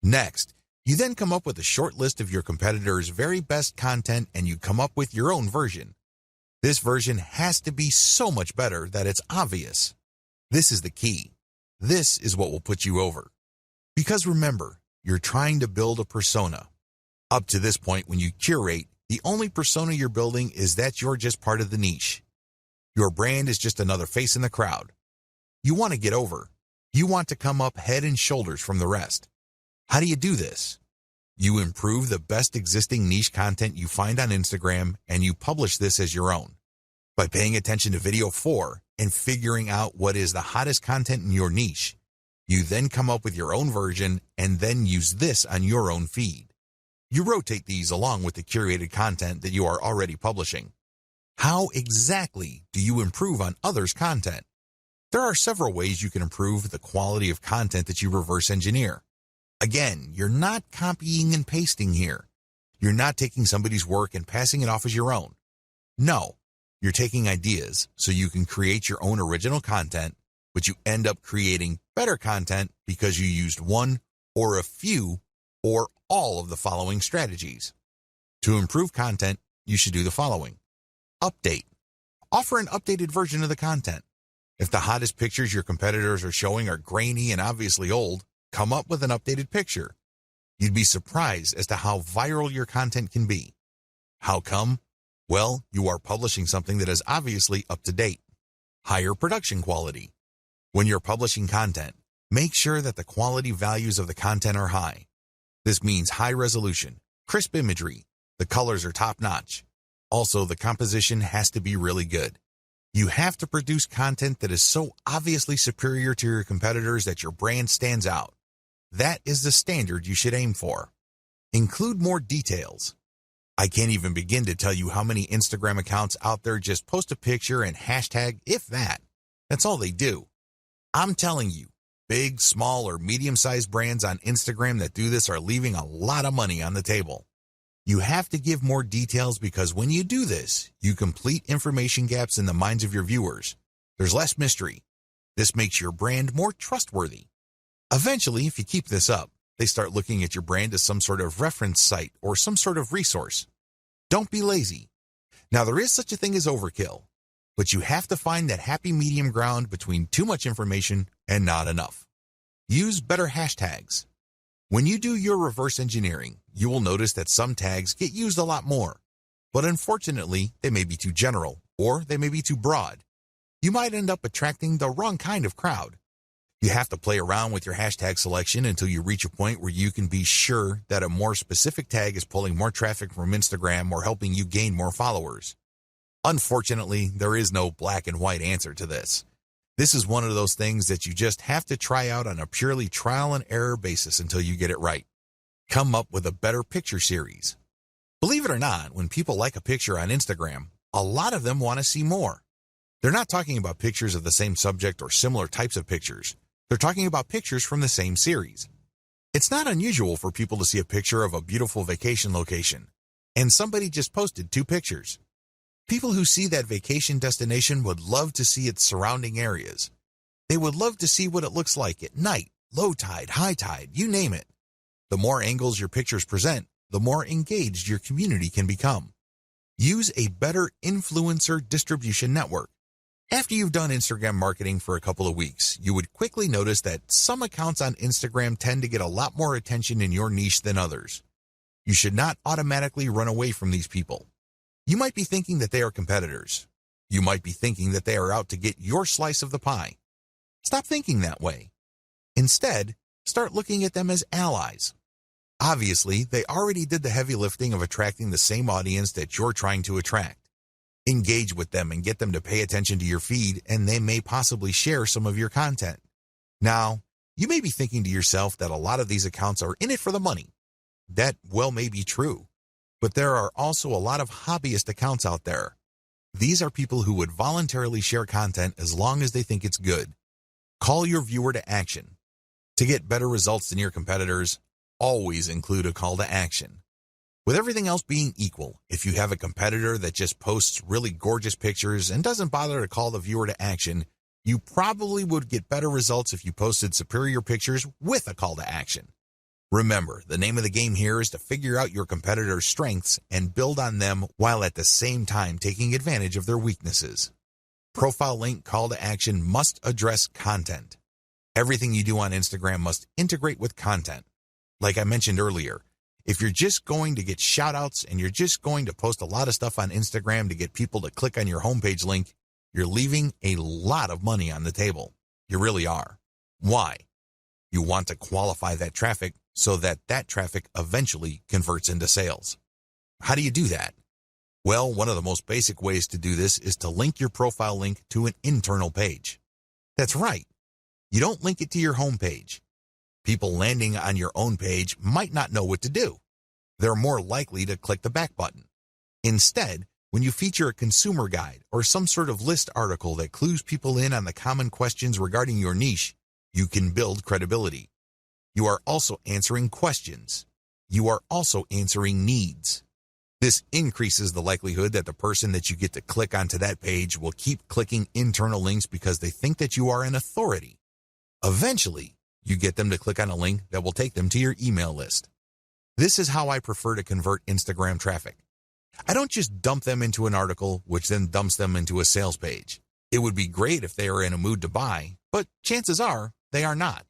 Next, you then come up with a short list of your competitors' very best content and you come up with your own version. This version has to be so much better that it's obvious. This is the key. This is what will put you over. Because remember, you're trying to build a persona. Up to this point, when you curate, the only persona you're building is that you're just part of the niche. Your brand is just another face in the crowd. You want to get over. You want to come up head and shoulders from the rest. How do you do this? You improve the best existing niche content you find on Instagram and you publish this as your own. By paying attention to video 4 and figuring out what is the hottest content in your niche, you then come up with your own version and then use this on your own feed. You rotate these along with the curated content that you are already publishing. How exactly do you improve on others' content? There are several ways you can improve the quality of content that you reverse engineer. Again, you're not copying and pasting here. You're not taking somebody's work and passing it off as your own. No, you're taking ideas so you can create your own original content, but you end up creating better content because you used one or a few or all of the following strategies. To improve content, you should do the following. Update. Offer an updated version of the content. If the hottest pictures your competitors are showing are grainy and obviously old, come up with an updated picture. You'd be surprised as to how viral your content can be. How come? Well, you are publishing something that is obviously up to date. Higher production quality. When you're publishing content, make sure that the quality values of the content are high. This means high resolution, crisp imagery, The colors are top-notch. Also, the composition has to be really good. You have to produce content that is so obviously superior to your competitors that your brand stands out. That is the standard you should aim for. Include more details. I can't even begin to tell you how many Instagram accounts out there just post a picture and hashtag, if that. That's all they do. I'm telling you, big, small, or medium-sized brands on Instagram that do this are leaving a lot of money on the table. You have to give more details because when you do this, you complete information gaps in the minds of your viewers. There's less mystery. This makes your brand more trustworthy. Eventually, if you keep this up, they start looking at your brand as some sort of reference site or some sort of resource. Don't be lazy. Now, there is such a thing as overkill, but you have to find that happy medium ground between too much information and not enough. Use better hashtags. When you do your reverse engineering, you will notice that some tags get used a lot more, but unfortunately, they may be too general or they may be too broad. You might end up attracting the wrong kind of crowd. You have to play around with your hashtag selection until you reach a point where you can be sure that a more specific tag is pulling more traffic from Instagram or helping you gain more followers. Unfortunately, there is no black and white answer to this. This is one of those things that you just have to try out on a purely trial and error basis until you get it right. Come up with a better picture series. Believe it or not, when people like a picture on Instagram, a lot of them want to see more. They're not talking about pictures of the same subject or similar types of pictures. They're talking about pictures from the same series. It's not unusual for people to see a picture of a beautiful vacation location, and somebody just posted 2 pictures. People who see that vacation destination would love to see its surrounding areas. They would love to see what it looks like at night, low tide, high tide, you name it. The more angles your pictures present, the more engaged your community can become. Use a better influencer distribution network. After you've done Instagram marketing for a couple of weeks, you would quickly notice that some accounts on Instagram tend to get a lot more attention in your niche than others. You should not automatically run away from these people. You might be thinking that they are competitors. You might be thinking that they are out to get your slice of the pie. Stop thinking that way. Instead, start looking at them as allies. Obviously, they already did the heavy lifting of attracting the same audience that you're trying to attract. Engage with them and get them to pay attention to your feed, and they may possibly share some of your content. Now, you may be thinking to yourself that a lot of these accounts are in it for the money. That well may be true, but there are also a lot of hobbyist accounts out there. These are people who would voluntarily share content as long as they think it's good. Call your viewer to action. To get better results than your competitors, always include a call to action. With everything else being equal, if you have a competitor that just posts really gorgeous pictures and doesn't bother to call the viewer to action, you probably would get better results if you posted superior pictures with a call to action. Remember, the name of the game here is to figure out your competitor's strengths and build on them while at the same time taking advantage of their weaknesses. Profile link call to action must address content. Everything you do on Instagram must integrate with content. Like I mentioned earlier, if you're just going to get shout-outs and you're just going to post a lot of stuff on Instagram to get people to click on your homepage link, you're leaving a lot of money on the table. You really are. Why? You want to qualify that traffic so that that traffic eventually converts into sales. How do you do that? Well, one of the most basic ways to do this is to link your profile link to an internal page. That's right. You don't link it to your homepage. People landing on your own page might not know what to do. They're more likely to click the back button. Instead, when you feature a consumer guide or some sort of list article that clues people in on the common questions regarding your niche, you can build credibility. You are also answering questions. You are also answering needs. This increases the likelihood that the person that you get to click onto that page will keep clicking internal links because they think that you are an authority. Eventually, you get them to click on a link that will take them to your email list. This is how I prefer to convert Instagram traffic. I don't just dump them into an article, which then dumps them into a sales page. It would be great if they are in a mood to buy, but chances are they are not.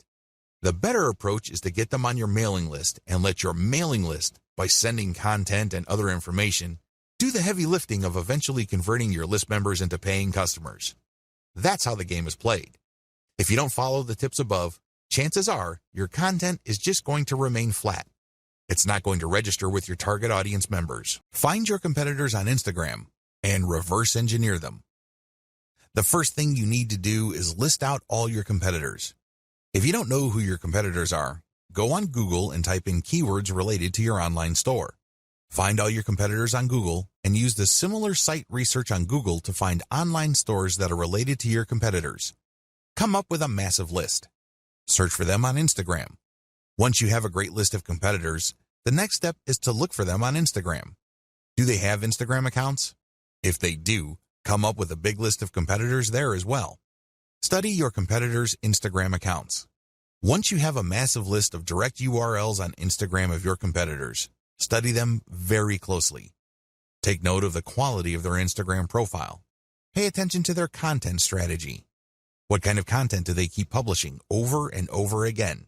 The better approach is to get them on your mailing list and let your mailing list, by sending content and other information, do the heavy lifting of eventually converting your list members into paying customers. That's how the game is played. If you don't follow the tips above, chances are your content is just going to remain flat. It's not going to register with your target audience members. Find your competitors on Instagram and reverse engineer them. The first thing you need to do is list out all your competitors. If you don't know who your competitors are, go on Google and type in keywords related to your online store. Find all your competitors on Google and use the similar site research on Google to find online stores that are related to your competitors. Come up with a massive list. Search for them on Instagram. Once you have a great list of competitors, the next step is to look for them on Instagram. Do they have Instagram accounts? If they do, come up with a big list of competitors there as well. Study your competitors' Instagram accounts. Once you have a massive list of direct URLs on Instagram of your competitors, study them very closely. Take note of the quality of their Instagram profile. Pay attention to their content strategy. What kind of content do they keep publishing over and over again?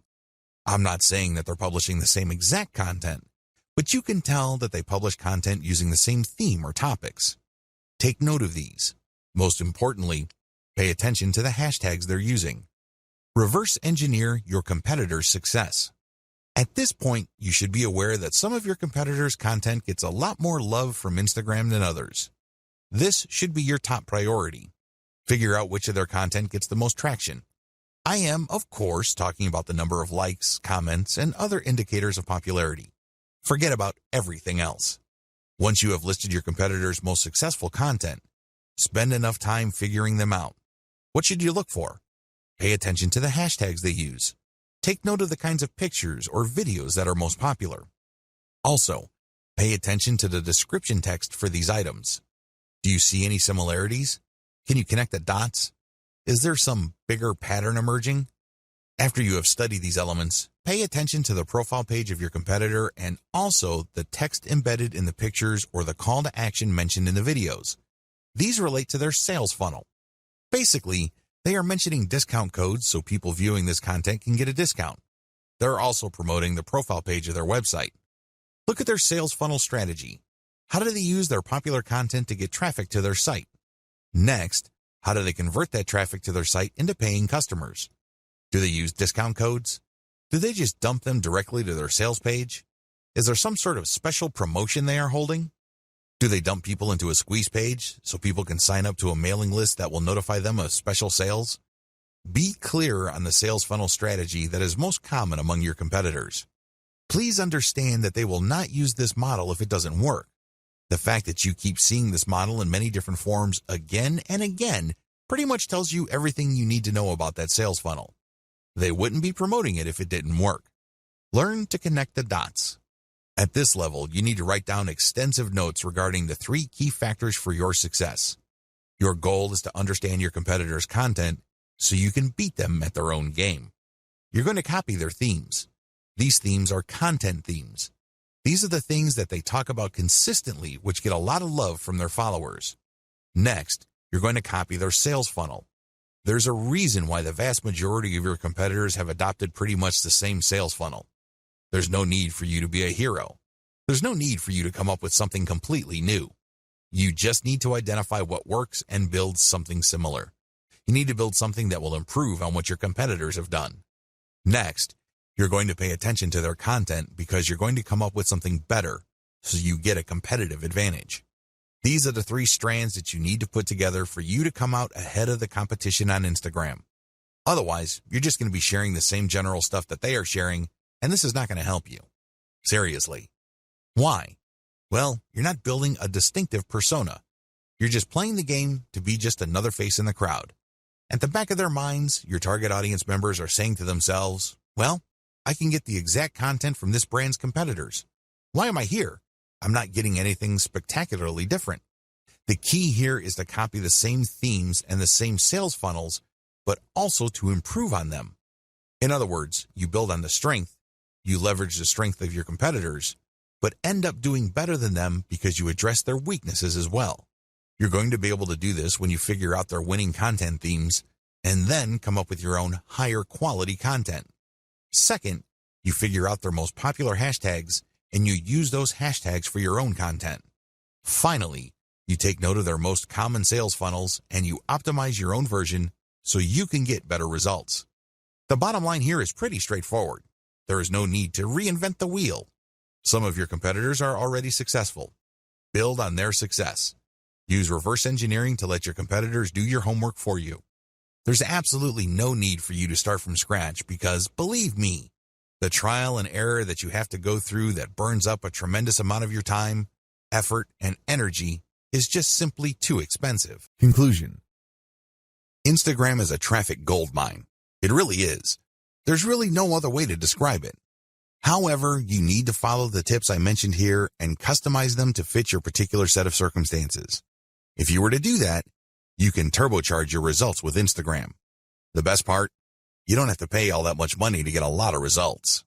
I'm not saying that they're publishing the same exact content, but you can tell that they publish content using the same theme or topics. Take note of these. Most importantly, pay attention to the hashtags they're using. Reverse engineer your competitors' success. At this point, you should be aware that some of your competitors' content gets a lot more love from Instagram than others. This should be your top priority. Figure out which of their content gets the most traction. I am, of course, talking about the number of likes, comments, and other indicators of popularity. Forget about everything else. Once you have listed your competitors' most successful content, spend enough time figuring them out. What should you look for? Pay attention to the hashtags they use. Take note of the kinds of pictures or videos that are most popular. Also, pay attention to the description text for these items. Do you see any similarities? Can you connect the dots? Is there some bigger pattern emerging? After you have studied these elements, pay attention to the profile page of your competitor and also the text embedded in the pictures or the call to action mentioned in the videos. These relate to their sales funnel. Basically, they are mentioning discount codes so people viewing this content can get a discount. They're also promoting the profile page of their website. Look at their sales funnel strategy. How do they use their popular content to get traffic to their site? Next, how do they convert that traffic to their site into paying customers? Do they use discount codes? Do they just dump them directly to their sales page? Is there some sort of special promotion they are holding? Do they dump people into a squeeze page so people can sign up to a mailing list that will notify them of special sales? Be clear on the sales funnel strategy that is most common among your competitors. Please understand that they will not use this model if it doesn't work. The fact that you keep seeing this model in many different forms again and again pretty much tells you everything you need to know about that sales funnel. They wouldn't be promoting it if it didn't work. Learn to connect the dots. At this level, you need to write down extensive notes regarding the 3 key factors for your success. Your goal is to understand your competitors' content so you can beat them at their own game. You're going to copy their themes. These themes are content themes. These are the things that they talk about consistently, which get a lot of love from their followers. Next, you're going to copy their sales funnel. There's a reason why the vast majority of your competitors have adopted pretty much the same sales funnel. There's no need for you to be a hero. There's no need for you to come up with something completely new. You just need to identify what works and build something similar. You need to build something that will improve on what your competitors have done. Next, you're going to pay attention to their content because you're going to come up with something better so you get a competitive advantage. These are the 3 strands that you need to put together for you to come out ahead of the competition on Instagram. Otherwise, you're just going to be sharing the same general stuff that they are sharing, and this is not going to help you. Seriously. Why? Well, you're not building a distinctive persona. You're just playing the game to be just another face in the crowd. At the back of their minds, your target audience members are saying to themselves, well, I can get the exact content from this brand's competitors. Why am I here? I'm not getting anything spectacularly different. The key here is to copy the same themes and the same sales funnels, but also to improve on them. In other words, you build on the strength, you leverage the strength of your competitors, but end up doing better than them because you address their weaknesses as well. You're going to be able to do this when you figure out their winning content themes and then come up with your own higher quality content. Second, you figure out their most popular hashtags and you use those hashtags for your own content. Finally, you take note of their most common sales funnels and you optimize your own version so you can get better results. The bottom line here is pretty straightforward. There is no need to reinvent the wheel. Some of your competitors are already successful. Build on their success. Use reverse engineering to let your competitors do your homework for you. There's absolutely no need for you to start from scratch because, believe me, the trial and error that you have to go through that burns up a tremendous amount of your time, effort, and energy is just simply too expensive. Conclusion. Instagram is a traffic goldmine. It really is. There's really no other way to describe it. However, you need to follow the tips I mentioned here and customize them to fit your particular set of circumstances. If you were to do that, you can turbocharge your results with Instagram. The best part? You don't have to pay all that much money to get a lot of results.